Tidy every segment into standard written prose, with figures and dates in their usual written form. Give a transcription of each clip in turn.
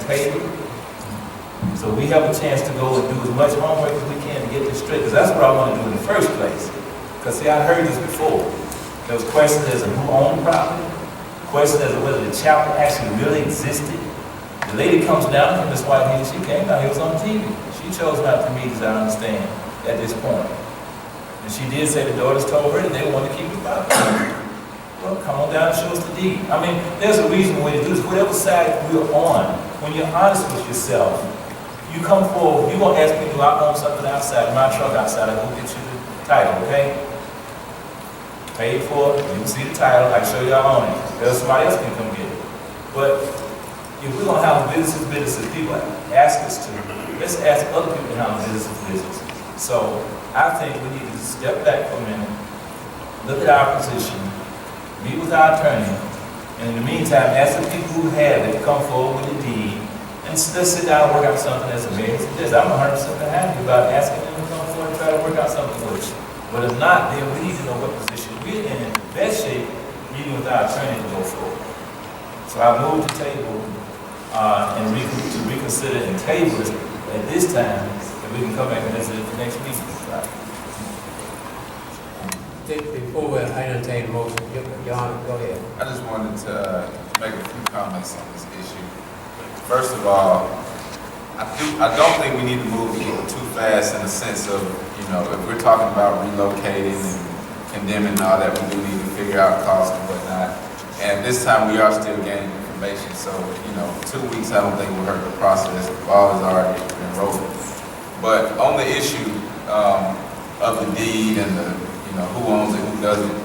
paper. So we have a chance to go and do as much homework as we can to get this straight, because that's what I want to do in the first place. Because see, I heard this before. There was questions as to who owned the property, questions as to whether the chapel actually really existed. The lady comes down from this white lady, she came down, he was on TV. She chose not to meet, as I understand, at this point. And she did say the daughters told her that they wanted to keep the property. Well, come on down and show us the deed. I mean, there's a reason when you do this, whatever side we're on, when you're honest with yourself, you come forward, you're going to ask me, do I own something outside, my truck outside, I go get you the title, okay? Paid for it, you can see the title, I show you I own it. There's somebody else can come get it. But if we're going to have businesses, people ask us to, let's ask other people to handle businesses. So I think we need to step back for a minute, look at our position, meet with our attorney, and in the meantime, ask the people who have it to come forward with the deed, and let's sit down and work out something that's amazing. I'm 100% behind you about asking them to come forward and try to work out something with us. But if not, then we need to know what position we're in the best shape, meeting with our attorney to go forward. So I move to table and to reconsider and table this at this time, and we can come back and visit it the next meeting. Before I entertain a motion, Your Honor, go ahead. I just wanted to make a few comments on this issue. First of all, I don't think we need to move too fast in the sense of, if we're talking about relocating and condemning and all that, we do need to figure out costs and whatnot. And this time we are still gaining information, so 2 weeks I don't think will hurt the process. The ball has already been rolling. But on the issue of the deed and the who owns it, who doesn't,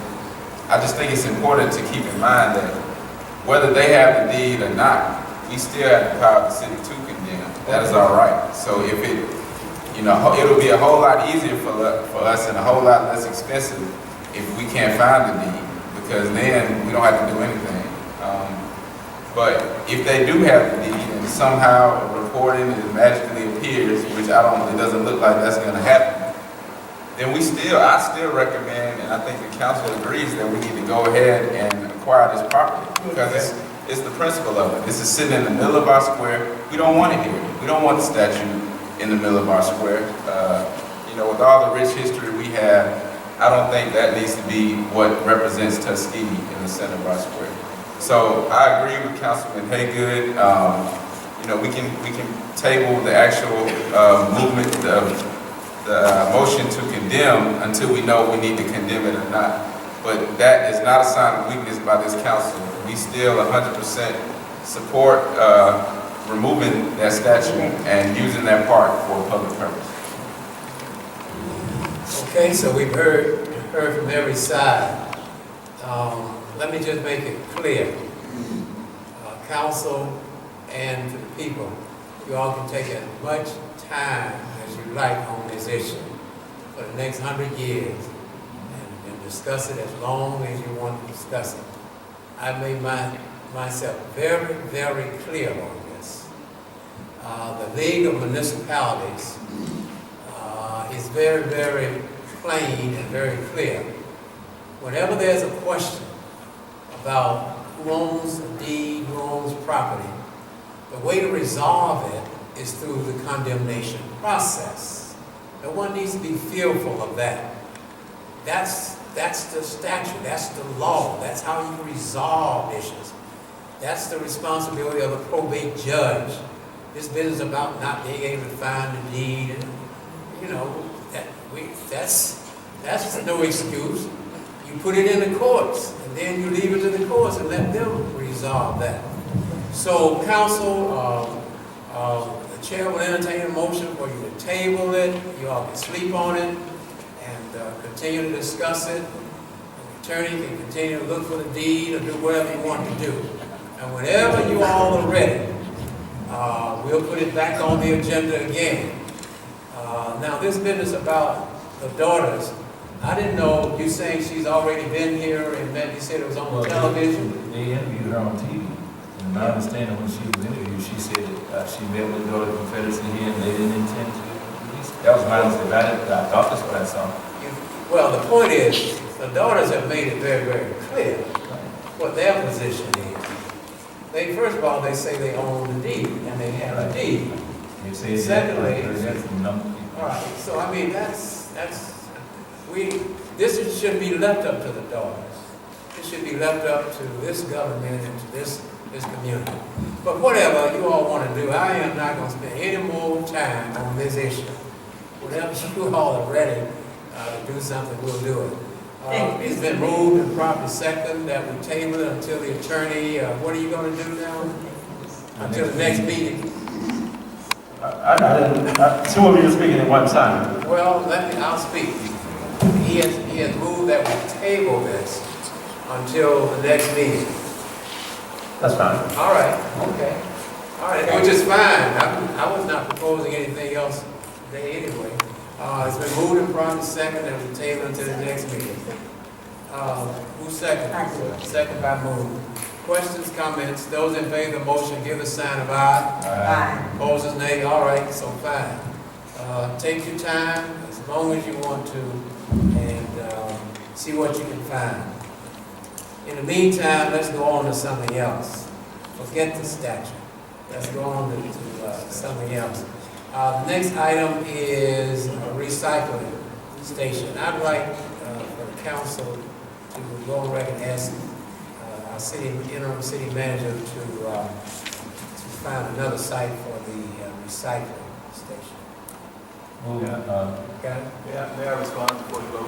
I just think it's important to keep in mind that whether they have the deed or not, we still have the power of the city to condemn. That is our right. So if it'll be a whole lot easier for us and a whole lot less expensive if we can't find the deed, because then we don't have to do anything. But if they do have the deed and somehow a recording it magically appears, which it doesn't look like that's going to happen, then I still recommend, and I think the council agrees, that we need to go ahead and acquire this property, because it's the principle of it. This is sitting in the middle of our square. We don't want it here. We don't want the statue in the middle of our square. With all the rich history we have, I don't think that needs to be what represents Tuskegee in the center of our square. So I agree with Councilman Haygood. We can table the actual movement of the motion to condemn until we know we need to condemn it or not. But that is not a sign of weakness by this council. We still 100% support removing that statue and using that park for a public purpose. Okay, so we've heard from every side. Let me just make it clear. Council and to the people, you all can take as much time as you like on this issue for the next 100 years and discuss it as long as you want to discuss it. I made myself very, very clear on this. The League of Municipalities is very, very plain and very clear. Whenever there's a question about who owns the deed, who owns property, the way to resolve it is through the condemnation process. No one needs to be fearful of that. That's the statute, that's the law, that's how you resolve issues. That's the responsibility of the probate judge. This business about not being able to find the deed, that's no excuse. You put it in the courts, and then you leave it to the courts and let them resolve that. So, council, the chair will entertain a motion for you to table it. You all can sleep on it and continue to discuss it. The attorney can continue to look for the deed or do whatever you want to do. And whenever you all are ready, we'll put it back on the agenda again. Now, this business about the daughters, I didn't know, you saying she's already been here and that you said it was on television? They interviewed her on TV. And my understanding when she was interviewed, she said that she met with the daughter Confederacy here and they didn't intend to release it. That was my understanding. I thought that's what I saw. Well, the point is, the daughters have made it very, very clear what their position is. they, first of all, they say they own the deed, and they have a deed. You say it's Secondly, that's the number. All right, so I mean, this should be left up to the daughters. It should be left up to this government and to this community. But whatever you all want to do, I am not going to spend any more time on this issue. Whatever you all are ready to do something, we'll do it. It's been moved and properly second that we table it until the attorney, what are you going to do now? Until the next meeting? Two of you are speaking at one time. Well, I'll speak. He has moved that we table this until the next meeting. That's fine. All right, okay. All right, which is fine. I was not proposing anything else today anyway. It's been moved and properly second that we table until the next meeting. Who's second? Second by move. Questions, comments? Those in favor of the motion, give a sign of aye. Aye. Opposers, nay. All right, so fine. Take your time as long as you want to and see what you can find. In the meantime, let's go on to something else. Forget the statute. Let's go on to something else. The next item is a recycling station. I'd like for the council to go on record and ask our interim city manager to find another site for the recycling station. Okay? Yeah, may I respond before you go?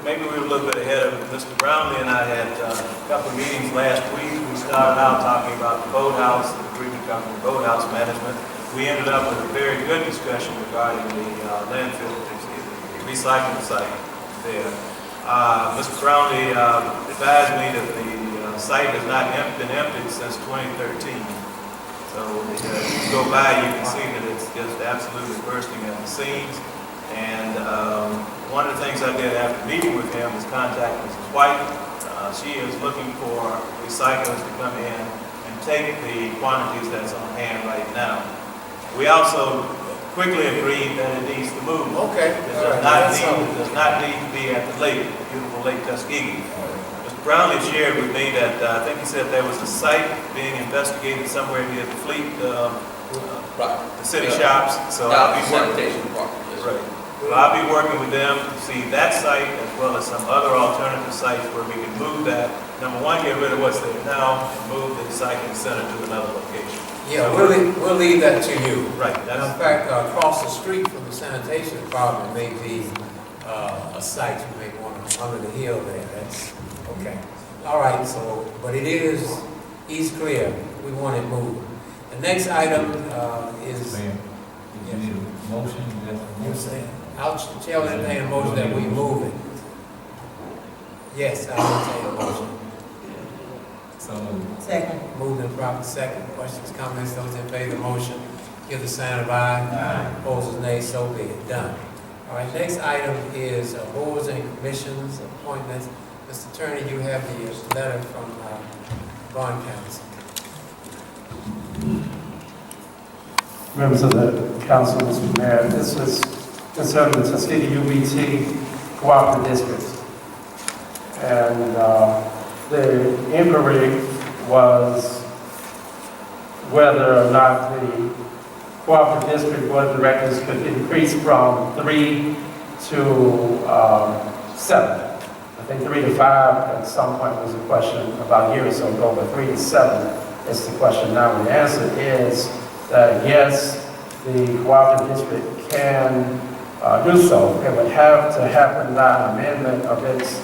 Maybe we were a little bit ahead of it. Mr. Brownlee and I had a couple of meetings last week. We started out talking about the boathouse, the agreement company, boathouse management. We ended up with a very good discussion regarding the landfill, the recycling site there. Mr. Brownlee advised me that the site has not been emptied since 2013. So if you go by, you can see that it's just absolutely bursting at the seams. And one of the things I did after meeting with him was contact Mrs. White. She is looking for recyclers to come in and take the quantities that's on hand right now. We also quickly agreed that it needs to move. Okay. It does not need to be at the lake, the beautiful Lake Tuskegee. Mr. Brownlee shared with me that I think he said there was a site being investigated somewhere near the fleet, the city shops. So I'll be working. Right. So I'll be working with them to see that site as well as some other alternative sites where we can move that. Number one, get rid of what's there now and move the recycling center to another location. Yeah, we'll leave that to you. Right. And in fact, across the street from the sanitation department may be a site you may want to, under the hill there. That's okay. All right, so, but he's clear. We want it moved. The next item is... Mayor, you need a motion? You're saying, I'll tell entertain a motion that we move it. Yes, I'll entertain a motion. So moved. Second. Moved and properly second. Questions, comments, those in favor of the motion, give the sign of aye. Aye. Opposers, nay, so be it. Done. All right, next item is boards and commissions, appointments. Mr. Attorney, you have the letter from bond counsel. Members of the council, Mr. Mayor, this is concerning the Tuskegee UBT Cooperative District. And the inquiry was whether or not the Cooperative District Board of Directors could increase from 3 to 7. I think 3 to 5 at some point was a question about a year or so ago, but 3 to 7 is the question now. And the answer is that yes, the Cooperative District can do so. It would have to happen by amendment of its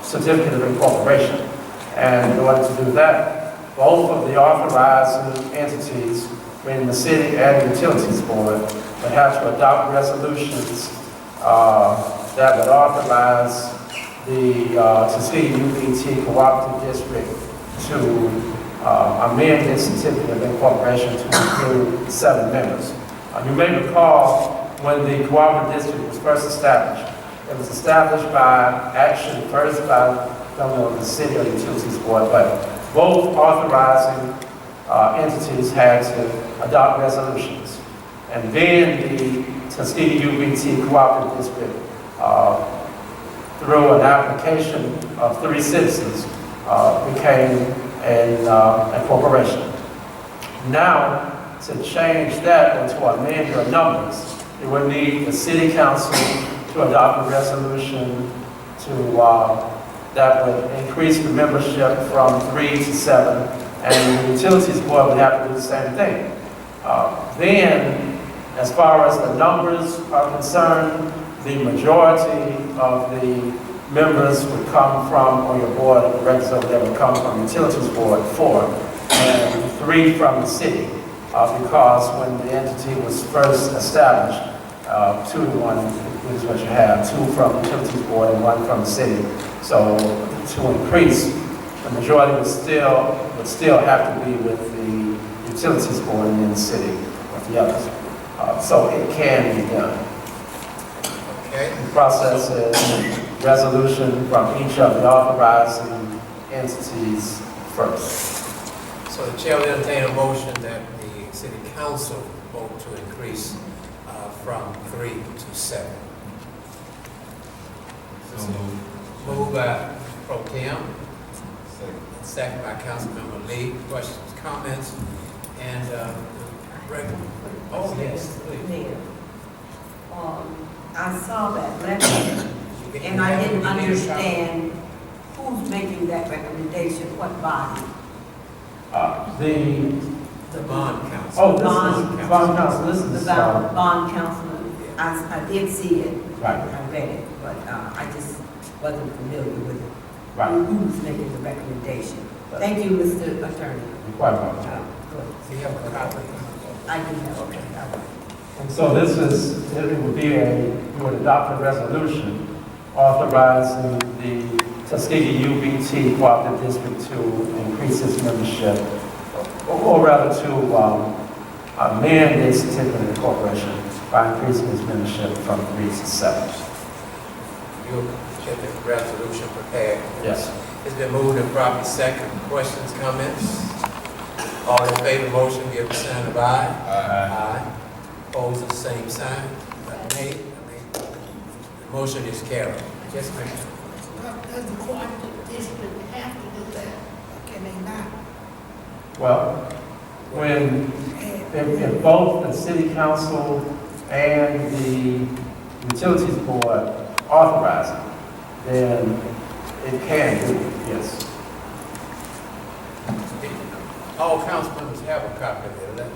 certificate of incorporation. And in order to do that, both of the authorizing entities, meaning the city and the utilities board, would have to adopt resolutions that would authorize the Tuskegee UBT Cooperative District to amend its certificate of incorporation to include 7 members. You may recall when the Cooperative District was first established, it was established by action first by the city or the utilities board, but both authorizing entities had to adopt resolutions. And then the Tuskegee UBT Cooperative District, through an application of 3 citizens, became a corporation. Now, to change that or to amend your numbers, you would need the city council to adopt a resolution that would increase the membership from 3 to 7, and the utilities board would have to do the same thing. Then, as far as the numbers are concerned, the majority of the members would come from, or your board of directors over there would come from utilities board, 4, and 3 from the city. Because when the entity was first established, 2 to 1 is what you have, 2 from the utilities board and 1 from the city. So to increase, the majority would still have to be with the utilities board and then the city with the others. So it can be done. Okay. The process is resolution from each of the authorizing entities first. So the chair will entertain a motion that the city council vote to increase from 3 to 7. So moved. Moved by Pro Tem, second by Councilmember Lee. Questions, comments, and oh yes, please. Mayor, I saw that letter, and I didn't understand who's making that recommendation, what body? The bond council. Oh, this is bond council, this The is, bond councilman. I did see it. right, I read it, but I just wasn't familiar with it. right, Who's making the recommendation? Thank you, Mr. Attorney. you're quite welcome. Good. Do you have a copy? I do have, okay, all right. And so this is, it would be you would adopt a resolution authorizing the Tuskegee UBT Cooperative District to increase its membership, or rather to amend its certificate of incorporation by increasing its membership from 3 to 7. You'll get the resolution prepared. Yes. It's been moved and properly second. Questions, comments? All in favor of the motion, give a sign of aye. Aye. Opposed, the same sign. Nay. The motion is carried. Yes, ma'am. Does the cooperative district have to do that, or can they not? Well, if both the city council and the utilities board authorize it, then it can do it, yes. All council members have a copy of the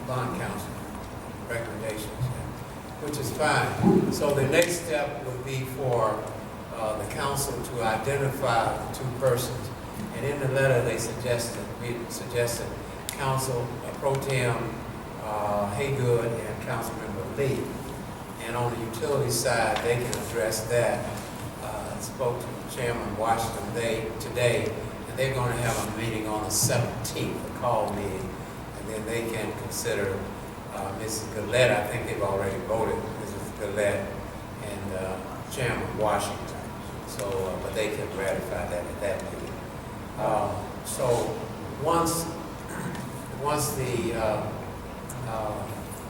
bond council recommendations, which is fine. So the next step would be for the council to identify the 2 persons. And in the letter, we suggested Council Pro Tem Haygood and Councilmember Lee. And on the utility side, they can address that. Spoke to Chairman Washington today, and they're going to have a meeting on the 17th, a call meeting, and then they can consider Mrs. Gillette. I think they've already voted, Mrs. Gillette and Chairman Washington. So, but they can ratify that at that meeting. So once the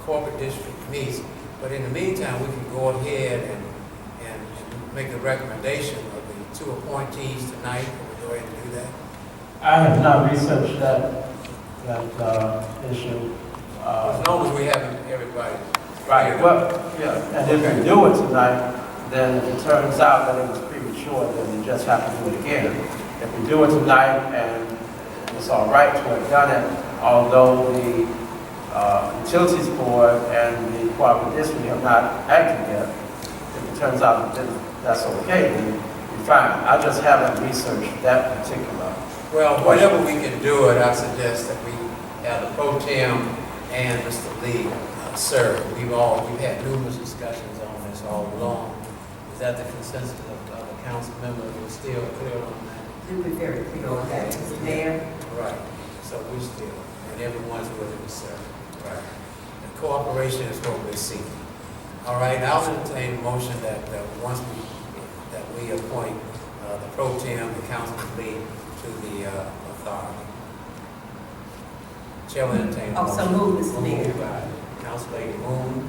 corporate district meets, but in the meantime, we can go ahead and make a recommendation of the 2 appointees tonight. Can we go ahead and do that? I have not researched that issue. As long as we have everybody. Right, well, yeah, and if we do it tonight, then if it turns out that it was premature, then we just have to do it again. If we do it tonight and it's all right to have done it, although the utilities board and the cooperative district have not acted yet, if it turns out that that's okay, then we're fine. I just haven't researched that particular. Well, whenever we can do it, I suggest that we have the pro tem and Mr. Lee serve. We've had numerous discussions on this all along. Is that the consensus of the council members? We're still clear on that? You were very clear on that, Mr. Mayor. Right. So we're still, and everyone's willing to serve. Right. And cooperation is what we're seeking. All right, I'll entertain a motion that once we appoint the pro tem, the councilman Lee, to the authority. Chair will entertain a motion. So move, Mr. Mayor. Moved by Council Lady Moon.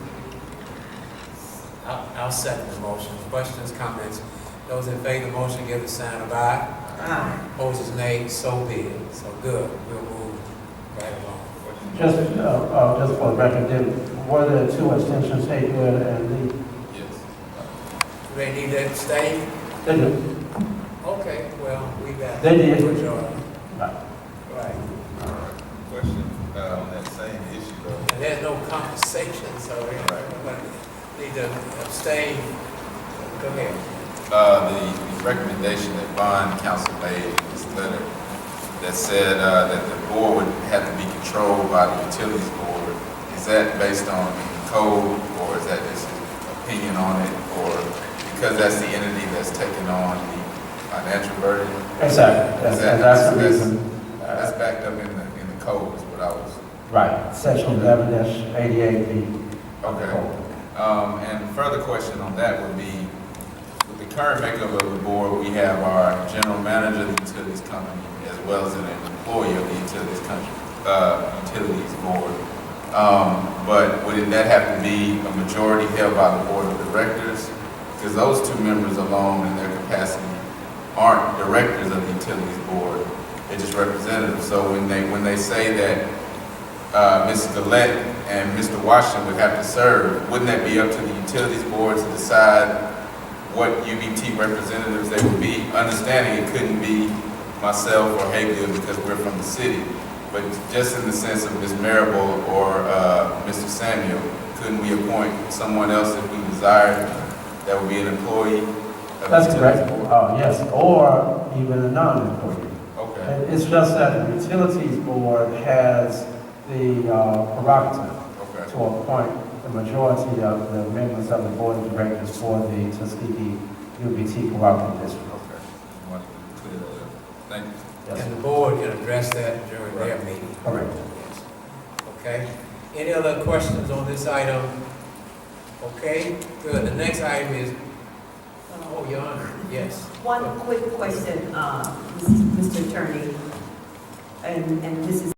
I'll second the motion. Questions, comments? Those in favor of the motion, give the sign of aye. Aye. Opposed, nay, so be it. So good, we'll move right along. Just for the record, were there two extensions, Haywood and Lee? Yes. Do they need that stay? They do. Okay, well, we got. They did. Majority. Right. Right. All right. Question on that same issue though. And there's no compensation, so we need to abstain. Go ahead. The recommendation that bond council made in this letter that said that the board would have to be controlled by the utilities board, is that based on code, or is that just opinion on it, or because that's the entity that's taking on the financial burden? Exactly. That's the reason. That's backed up in the code is what I was. Right. Section 11-88B. Okay. And further question on that would be, with the current makeup of the board, we have our general manager of the utilities company, as well as an employee of the utilities board. But would that have to be a majority held by the board of directors? Because those two members alone in their capacity aren't directors of the utilities board, they're just representatives. So when they say that Ms. Gillette and Mr. Washington would have to serve, wouldn't that be up to the utilities board to decide what UBT representatives they would be? Understanding it couldn't be myself or Hayfield because we're from the city, but just in the sense of Ms. Marable or Mr. Samuel, couldn't we appoint someone else if we desired that would be an employee of That's the correct. utilities board? Yes, or even a non-employee. Okay. It's just that the utilities board has the prerogative Okay. to appoint the majority of the members of the board of directors for the Tuskegee UBT Cooperative District. Okay. Just wanted to clear that up. Thank you. Yes. And the board can address that during their meeting. Correct. Yes. Okay. Any other questions on this item? Okay, good. The next item is, oh, Your Honor, yes. One quick question, Mr. Attorney, and this is